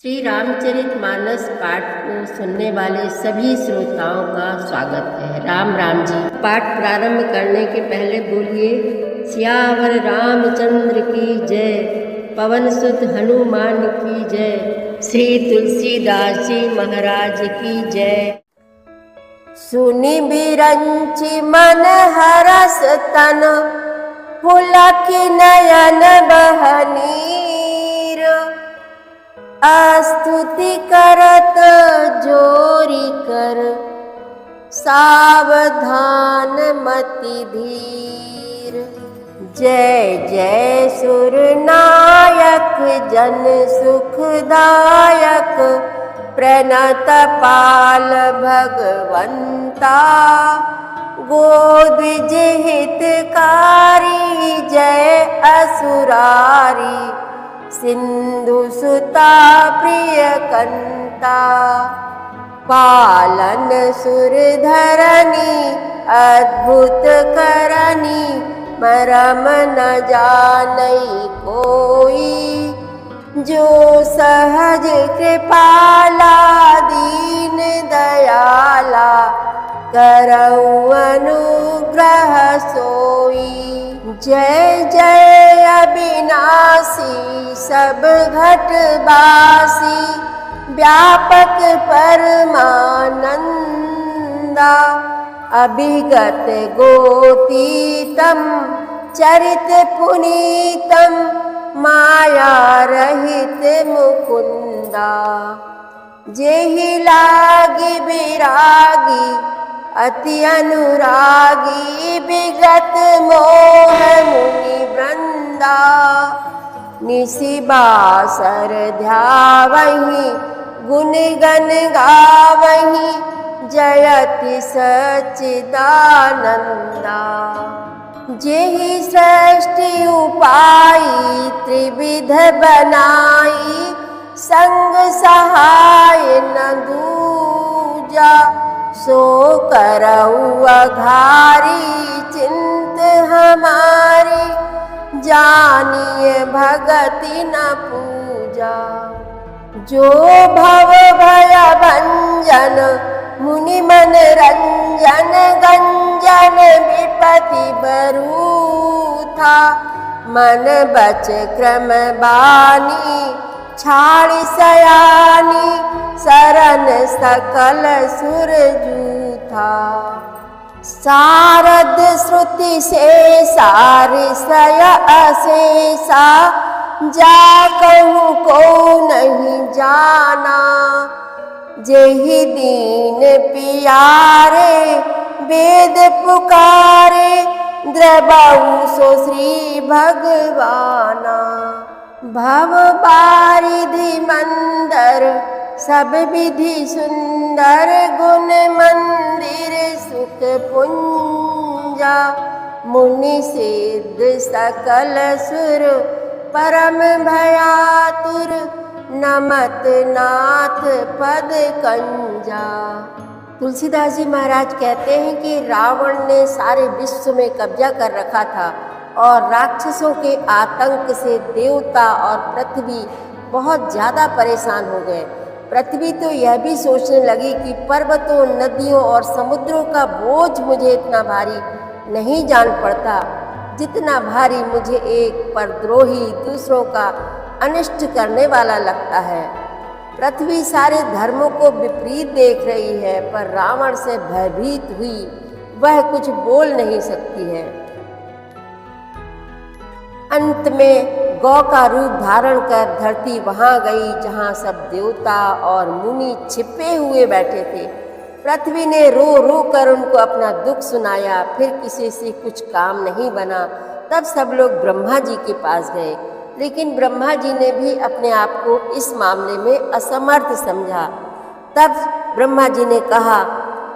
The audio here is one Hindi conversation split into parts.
श्री रामचरितमानस पाठ को सुनने वाले सभी श्रोताओं का स्वागत है। राम राम जी। पाठ प्रारंभ करने के पहले बोलिए सियावर रामचंद्र की जय, पवन सुत हनुमान की जय, श्री तुलसीदास जी महाराज की जय। सुनि बिरंचि मन हरस तन, पुलकि नयन बहनीर, स्तुति करत जोरी कर, सावधान मति धीर। जय जय सुरनायक जन सुखदायक, प्रणत पाल भगवंता, गोद्विज हितकारी जय असुरारी, सिंधु सुता प्रिय कंता। पालन सुर धरनी अद्भुत करनी, मरम न जानई कोई, जो सहज कृपाला दीन दयाला, करऊ अनुग्रह सोई। जय जय अविनाशी सब घट बासी, व्यापक परमानंदा, अभिगत गोतीतम चरित पुनीतम, माया रहित मुकुंदा। जेहि लागी विरागी अति अनुरागी, विगत मोह मुनि वृंदा, निसि बासर ध्यावहि गुण गण गावहि, जयति सच्चिदानंदा। जेहि सृष्टि उपाई त्रिविध बनाई, संग सहाय न दूजा, सो करऊ अघारी चिंत हमारी, जानिए भगति न पूजा। जो भव भय भंजन मुनि मन रंजन, गंजन विपति बरूथा, मन बच क्रम बानी, छाड़ी सयानी, सरन सकल सुर जूथा। सारद श्रुति से सारि सय अशेषा, जा कहूँ को नहीं जाना, जेहि दीन पियारे वेद पुकारे, द्रबहु सो श्री भगवाना। भव बारिधि मंदर सब विधि सुंदर, गुण मंदिर सुख पुंजा, मुनि सिद्ध सकल सुर, परम भयातुर, नमत नाथ पद कंजा। तुलसीदास जी महाराज कहते हैं कि रावण ने सारे विश्व में कब्जा कर रखा था और राक्षसों के आतंक से देवता और पृथ्वी बहुत ज़्यादा परेशान हो गए। पृथ्वी तो यह भी सोचने लगी कि पर्वतों, नदियों और समुद्रों का बोझ मुझे इतना भारी नहीं जान पड़ता, जितना भारी मुझे एक परद्रोही दूसरों का अनिष्ट करने वाला लगता है। पृथ्वी सारे धर्मों को विपरीत देख रही है, पर रावण से भयभीत हुई वह कुछ बोल नहीं सकती है। अंत में गौ का रूप धारण कर धरती वहां गई जहां सब देवता और मुनि छिपे हुए बैठे थे। पृथ्वी ने रो रो कर उनको अपना दुख सुनाया, फिर किसी से कुछ काम नहीं बना। तब सब लोग ब्रह्मा जी के पास गए, लेकिन ब्रह्मा जी ने भी अपने आप को इस मामले में असमर्थ समझा। तब ब्रह्मा जी ने कहा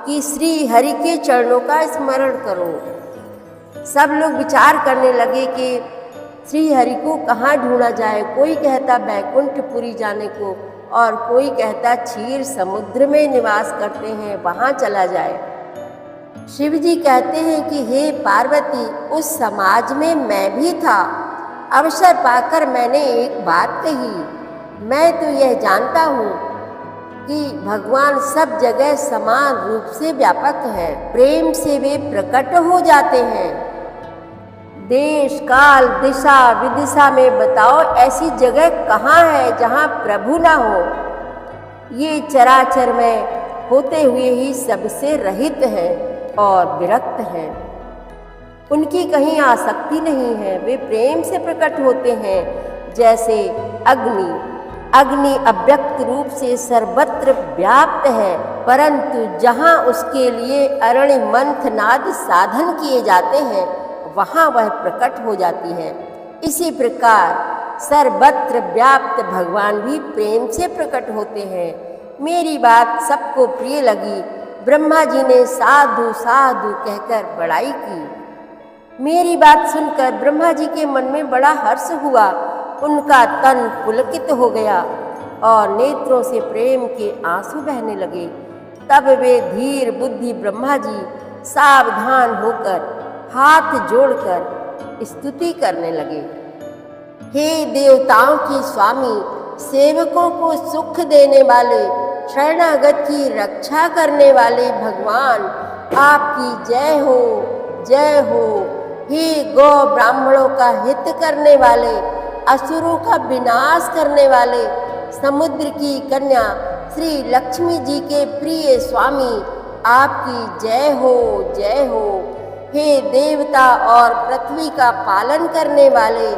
कि श्री हरि के चरणों का स्मरण करो। सब लोग विचार करने लगे कि श्री हरि को कहाँ ढूंढा जाए। कोई कहता बैकुंठपुरी जाने को और कोई कहता क्षीर समुद्र में निवास करते हैं, वहाँ चला जाए। शिव जी कहते हैं कि हे पार्वती, उस समाज में मैं भी था। अवसर पाकर मैंने एक बात कही। मैं तो यह जानता हूँ कि भगवान सब जगह समान रूप से व्यापक है। प्रेम से वे प्रकट हो जाते हैं। देश काल दिशा विदिशा में बताओ ऐसी जगह कहाँ है जहाँ प्रभु ना हो। ये चराचर में होते हुए ही सबसे रहित है और विरक्त है। उनकी कहीं आसक्ति नहीं है। वे प्रेम से प्रकट होते हैं। जैसे अग्नि अव्यक्त रूप से सर्वत्र व्याप्त है, परंतु जहाँ उसके लिए अरणि मंथनादि साधन किए जाते हैं वहाँ वह प्रकट हो जाती है। इसी प्रकार सर्वत्र व्याप्त भगवान भी प्रेम से प्रकट होते हैं। मेरी बात सबको प्रिय लगी। ब्रह्मा जी ने साधु साधु कहकर बड़ाई की। मेरी बात सुनकर ब्रह्मा जी के मन में बड़ा हर्ष हुआ। उनका तन पुलकित हो गया और नेत्रों से प्रेम के आंसू बहने लगे। तब वे धीर बुद्धि ब्रह्मा जी सावधान होकर हाथ जोड़कर स्तुति करने लगे। हे देवताओं के स्वामी, सेवकों को सुख देने वाले, शरणागत की रक्षा करने वाले भगवान, आपकी जय हो, जय हो। हे गौ ब्राह्मणों का हित करने वाले, असुरों का विनाश करने वाले, समुद्र की कन्या श्री लक्ष्मी जी के प्रिय स्वामी, आपकी जय हो, जय हो। हे देवता और पृथ्वी का पालन करने वाले,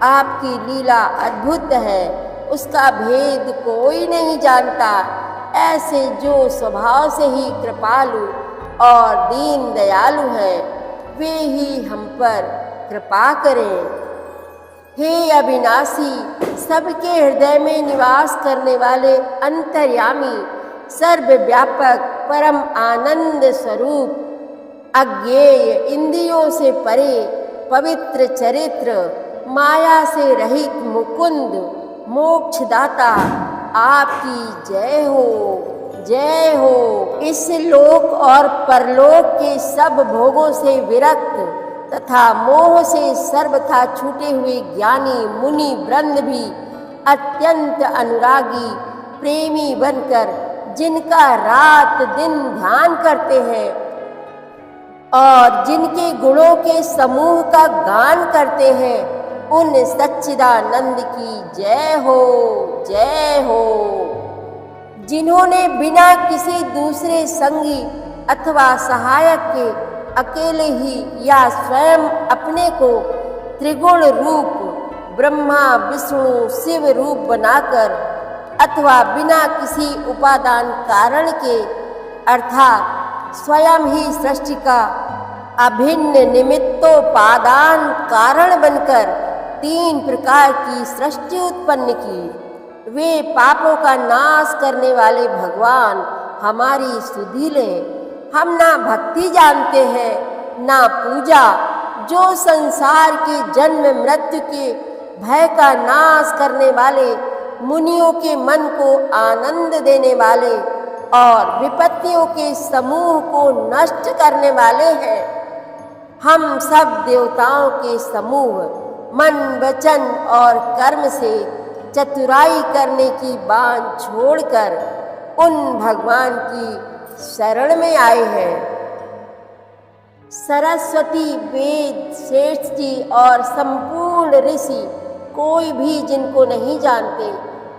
आपकी लीला अद्भुत है, उसका भेद कोई नहीं जानता। ऐसे जो स्वभाव से ही कृपालु और दीन दयालु हैं, वे ही हम पर कृपा करें। हे अविनाशी, सबके हृदय में निवास करने वाले अंतर्यामी, सर्वव्यापक परम आनंद स्वरूप, अज्ञेय इंद्रियों से परे पवित्र चरित्र, माया से रहित मुकुंद, मोक्षदाता, आपकी जय हो, जय हो। इस लोक और परलोक के सब भोगों से विरक्त तथा मोह से सर्वथा छूटे हुए ज्ञानी मुनि वृंद भी अत्यंत अनुरागी प्रेमी बनकर जिनका रात दिन ध्यान करते हैं और जिनके गुणों के समूह का गान करते हैं, उन सच्चिदानंद की जय हो, जय हो। जिन्होंने बिना किसी दूसरे संगी अथवा सहायक के अकेले ही या स्वयं अपने को त्रिगुण रूप ब्रह्मा विष्णु शिव रूप बनाकर अथवा बिना किसी उपादान कारण के अर्थात स्वयं ही सृष्टि का अभिन्न निमित्तोपादान कारण बनकर 3 प्रकार की सृष्टि उत्पन्न की, वे पापों का नाश करने वाले भगवान हमारी सुधि लें। हम ना भक्ति जानते हैं ना पूजा, जो संसार के जन्म मृत्यु के भय का नाश करने वाले, मुनियों के मन को आनंद देने वाले और विपत्तियों के समूह को नष्ट करने वाले हैं। हम सब देवताओं के समूह मन वचन और कर्म से चतुराई करने की बात छोड़कर उन भगवान की शरण में आए हैं। सरस्वती, वेद, श्रेष्ठ जी और संपूर्ण ऋषि कोई भी जिनको नहीं जानते,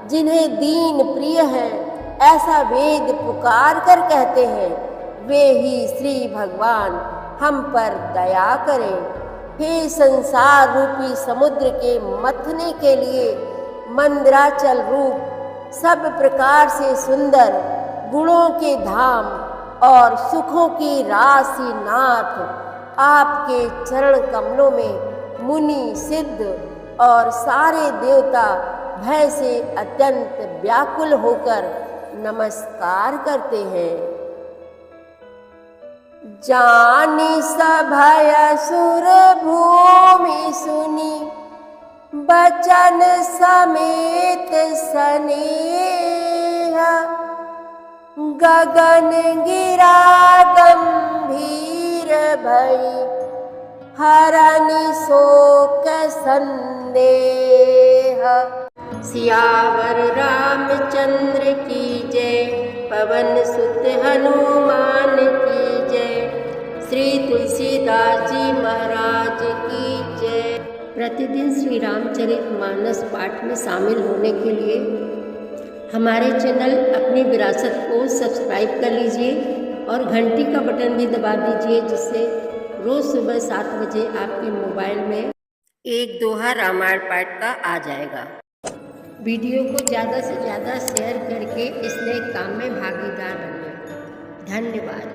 जिन्हें दीन प्रिय हैं, ऐसा वेद पुकार कर कहते हैं, वे ही श्री भगवान हम पर दया करें। हे संसार रूपी समुद्र के मथने के लिए मंदराचल रूप सब प्रकार से सुंदर गुणों के धाम और सुखों की राशि नाथ, आपके चरण कमलों में मुनि सिद्ध और सारे देवता भय से अत्यंत व्याकुल होकर नमस्कार करते हैं। जानी सभय सुर भूमि सुनी, बचन समेत स्नेह, गगन गिरा गंभीर गंभीर भई, हरनि शोक संदेह। सियावर रामचंद्र की जय, पवन सुत हनुमान की जय, श्री तुलसीदास जी महाराज की जय। प्रतिदिन श्री रामचरितमानस पाठ में शामिल होने के लिए हमारे चैनल अपनी विरासत को सब्सक्राइब कर लीजिए और घंटी का बटन भी दबा दीजिए, जिससे रोज़ सुबह 7 बजे आपके मोबाइल में एक दोहा रामायण पाठ का आ जाएगा। वीडियो को ज़्यादा से ज़्यादा शेयर करके इस नए काम में भागीदार बनिए। धन्यवाद।